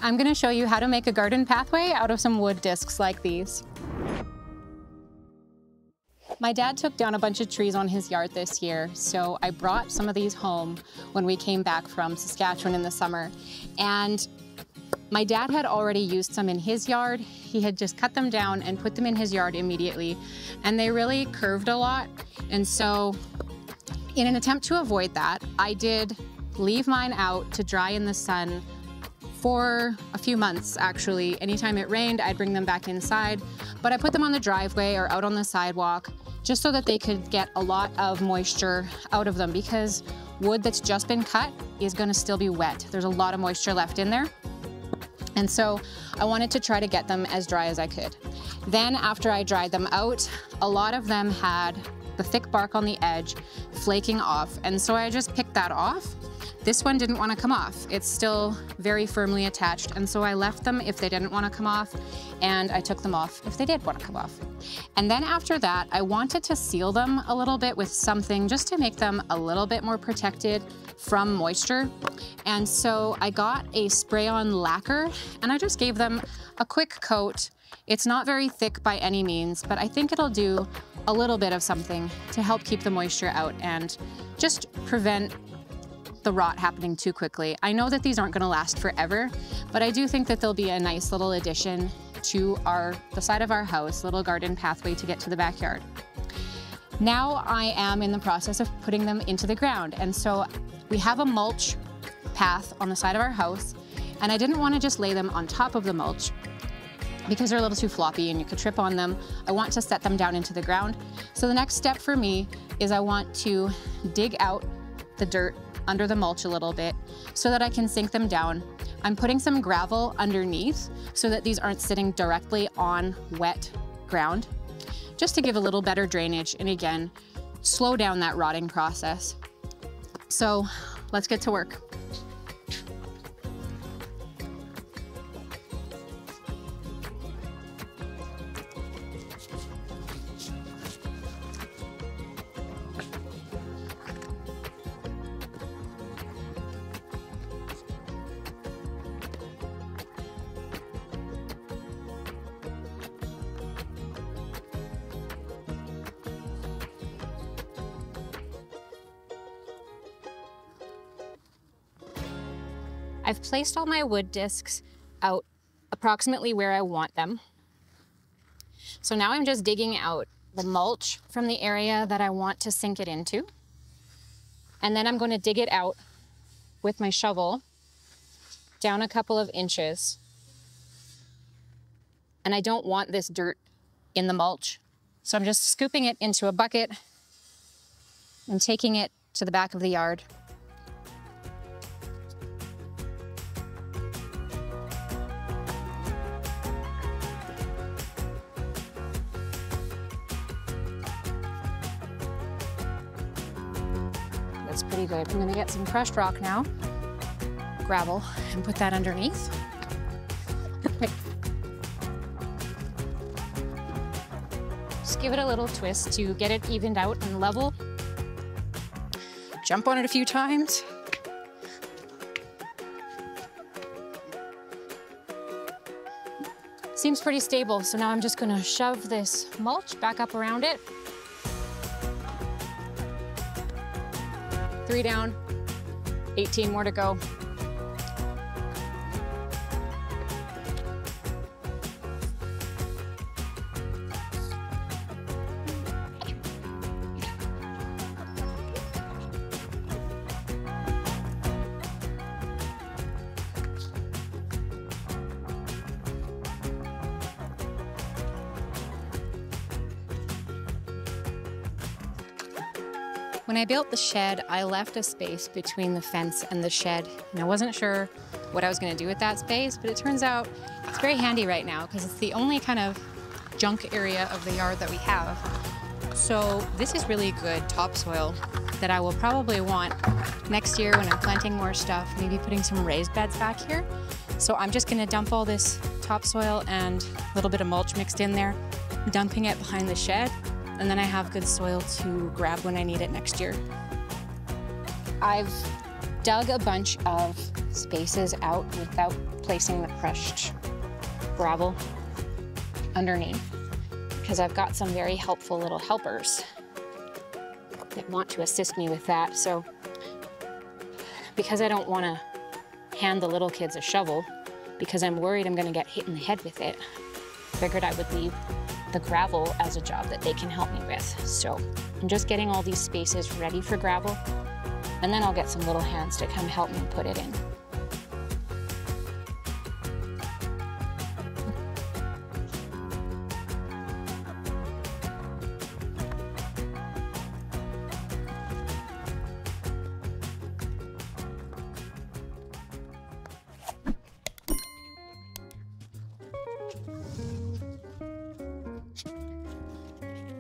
I'm gonna show you how to make a garden pathway out of some wood discs like these. My dad took down a bunch of trees on his yard this year, so I brought some of these home when we came back from Saskatchewan in the summer. And my dad had already used some in his yard. He had just cut them down and put them in his yard immediately, and they really curved a lot. And so in an attempt to avoid that, I did leave mine out to dry in the sun for a few months, actually. Anytime it rained, I'd bring them back inside, but I put them on the driveway or out on the sidewalk just so that they could get a lot of moisture out of them, because wood that's just been cut is gonna still be wet. There's a lot of moisture left in there. And so I wanted to try to get them as dry as I could. Then after I dried them out, a lot of them had the thick bark on the edge flaking off. And so I just picked that off. This one didn't want to come off. It's still very firmly attached. And so I left them if they didn't want to come off, and I took them off if they did want to come off. And then after that, I wanted to seal them a little bit with something just to make them a little bit more protected from moisture. And so I got a spray-on lacquer, and I just gave them a quick coat. It's not very thick by any means, but I think it'll do a little bit of something to help keep the moisture out and just prevent the rot happening too quickly. I know that these aren't going to last forever, but I do think that they'll be a nice little addition to the side of our house, little garden pathway to get to the backyard. Now I am in the process of putting them into the ground, and so we have a mulch path on the side of our house, and I didn't want to just lay them on top of the mulch because they're a little too floppy and you could trip on them. I want to set them down into the ground. So the next step for me is I want to dig out the dirt under the mulch a little bit so that I can sink them down. I'm putting some gravel underneath so that these aren't sitting directly on wet ground, just to give a little better drainage and again, slow down that rotting process. So let's get to work. I've placed all my wood discs out approximately where I want them. So now I'm just digging out the mulch from the area that I want to sink it into. And then I'm going to dig it out with my shovel down a couple of inches. And I don't want this dirt in the mulch. So I'm just scooping it into a bucket and taking it to the back of the yard. That's pretty good. I'm gonna get some crushed rock now, gravel, and put that underneath. Just give it a little twist to get it evened out and level. Jump on it a few times. Seems pretty stable, so now I'm just gonna shove this mulch back up around it. 3 down, 18 more to go. When I built the shed, I left a space between the fence and the shed, and I wasn't sure what I was going to do with that space, but it turns out it's very handy right now because it's the only kind of junk area of the yard that we have. So this is really good topsoil that I will probably want next year when I'm planting more stuff, maybe putting some raised beds back here. So I'm just going to dump all this topsoil and a little bit of mulch mixed in there, dumping it behind the shed. And then I have good soil to grab when I need it next year. I've dug a bunch of spaces out without placing the crushed gravel underneath, because I've got some very helpful little helpers that want to assist me with that. So because I don't want to hand the little kids a shovel, because I'm worried I'm going to get hit in the head with it, figured I would leave the gravel as a job that they can help me with. So I'm just getting all these spaces ready for gravel, and then I'll get some little hands to come help me put it in.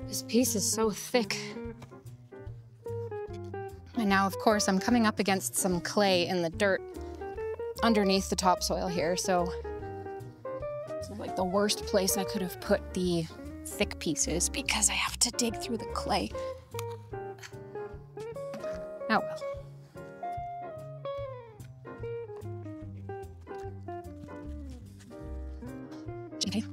This piece is so thick. And now, of course, I'm coming up against some clay in the dirt underneath the topsoil here, so it's like the worst place I could have put the thick pieces because I have to dig through the clay. Oh well. Okay.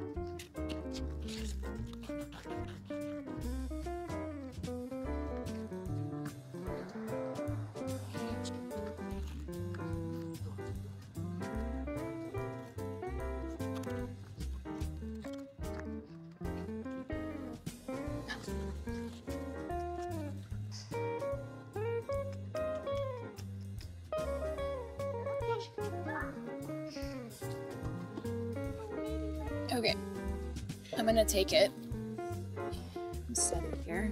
Okay, I'm gonna take it and set it here.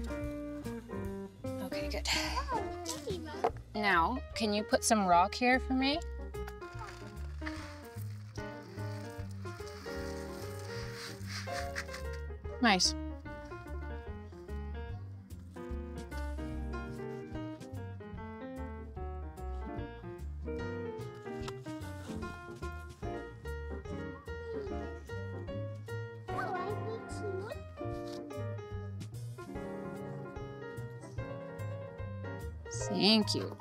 Okay, good. Now, can you put some rock here for me? Nice. Thank you.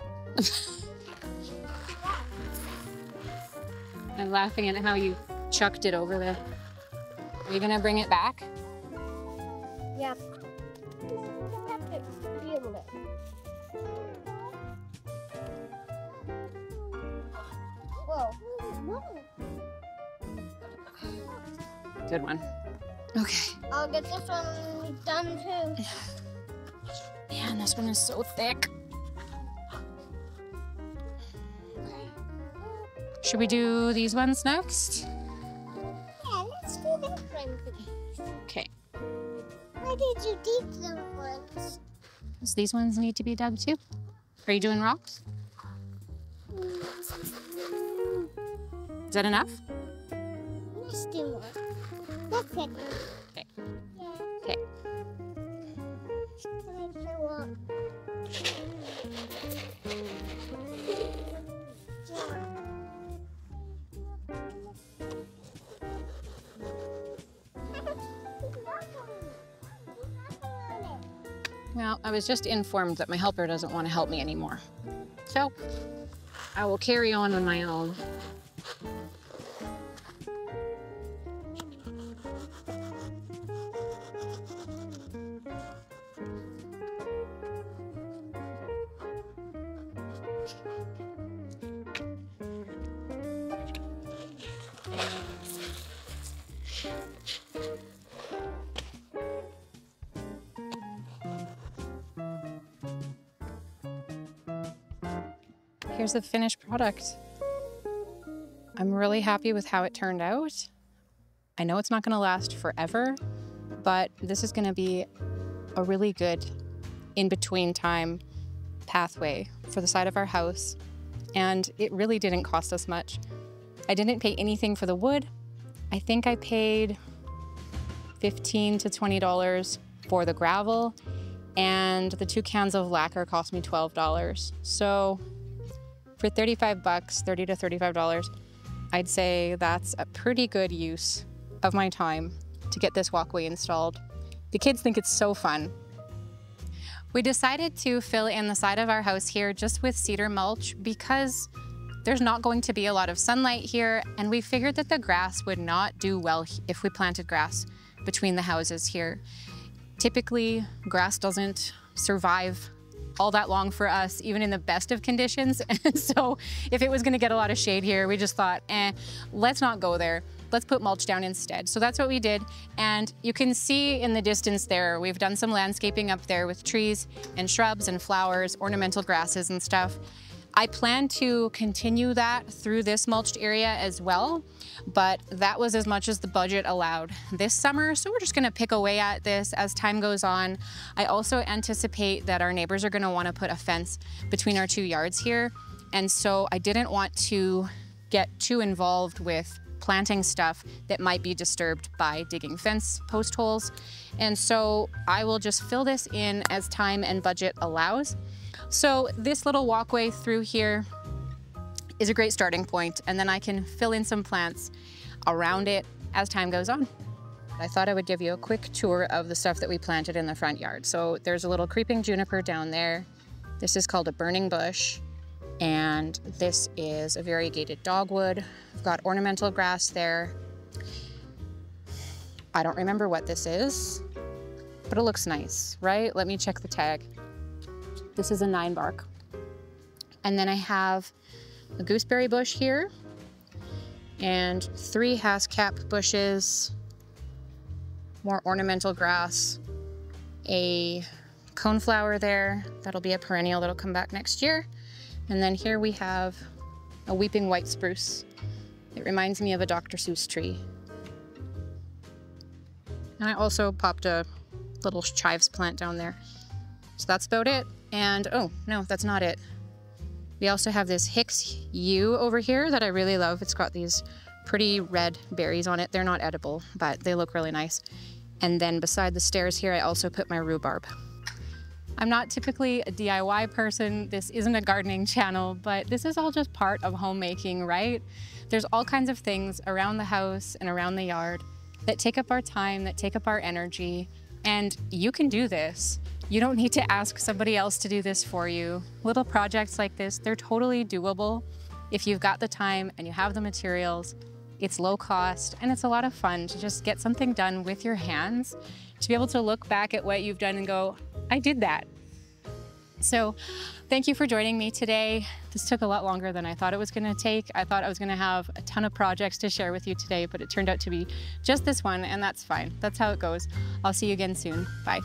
I'm laughing at how you chucked it over there. Are you gonna bring it back? Yeah. Whoa. Good one. Okay. I'll get this one done too. Man, this one is so thick. Should we do these ones next? Yeah, let's do them first. Okay. Why did you dig them once? So these ones need to be dug too. Are you doing rocks? Is that enough? Let's do more. That's it. Okay. Yeah. Okay. Well, I was just informed that my helper doesn't want to help me anymore. So I will carry on my own. Here's the finished product. I'm really happy with how it turned out. I know it's not gonna last forever, but this is gonna be a really good in-between time pathway for the side of our house. And it really didn't cost us much. I didn't pay anything for the wood. I think I paid $15 to $20 for the gravel, and the 2 cans of lacquer cost me $12. So for 35 bucks, $30 to $35, I'd say that's a pretty good use of my time to get this walkway installed. The kids think it's so fun. We decided to fill in the side of our house here just with cedar mulch because there's not going to be a lot of sunlight here, and we figured that the grass would not do well if we planted grass between the houses here. Typically, grass doesn't survive all that long for us, even in the best of conditions. And so if it was gonna get a lot of shade here, we just thought, let's not go there. Let's put mulch down instead. So that's what we did. And you can see in the distance there, we've done some landscaping up there with trees and shrubs and flowers, ornamental grasses and stuff. I plan to continue that through this mulched area as well, but that was as much as the budget allowed this summer. So we're just gonna pick away at this as time goes on. I also anticipate that our neighbors are gonna wanna put a fence between our 2 yards here. And so I didn't want to get too involved with planting stuff that might be disturbed by digging fence post holes. And so I will just fill this in as time and budget allows. So this little walkway through here is a great starting point, and then I can fill in some plants around it as time goes on. I thought I would give you a quick tour of the stuff that we planted in the front yard. So there's a little creeping juniper down there. This is called a burning bush, and this is a variegated dogwood. I've got ornamental grass there. I don't remember what this is, but it looks nice, right? Let me check the tag. This is a 9 bark. And then I have a gooseberry bush here and 3 hascap bushes, more ornamental grass, a coneflower there. That'll be a perennial that'll come back next year. And then here we have a weeping white spruce. It reminds me of a Dr. Seuss tree. And I also popped a little chives plant down there. So that's about it. And oh, no, that's not it. We also have this Hicks yew over here that I really love. It's got these pretty red berries on it. They're not edible, but they look really nice. And then beside the stairs here, I also put my rhubarb. I'm not typically a DIY person. This isn't a gardening channel, but this is all just part of homemaking, right? There's all kinds of things around the house and around the yard that take up our time, that take up our energy, and you can do this. You don't need to ask somebody else to do this for you. Little projects like this, they're totally doable. If you've got the time and you have the materials, it's low cost and it's a lot of fun to just get something done with your hands, to be able to look back at what you've done and go, I did that. So thank you for joining me today. This took a lot longer than I thought it was gonna take. I thought I was gonna have a ton of projects to share with you today, but it turned out to be just this one, and that's fine. That's how it goes. I'll see you again soon. Bye.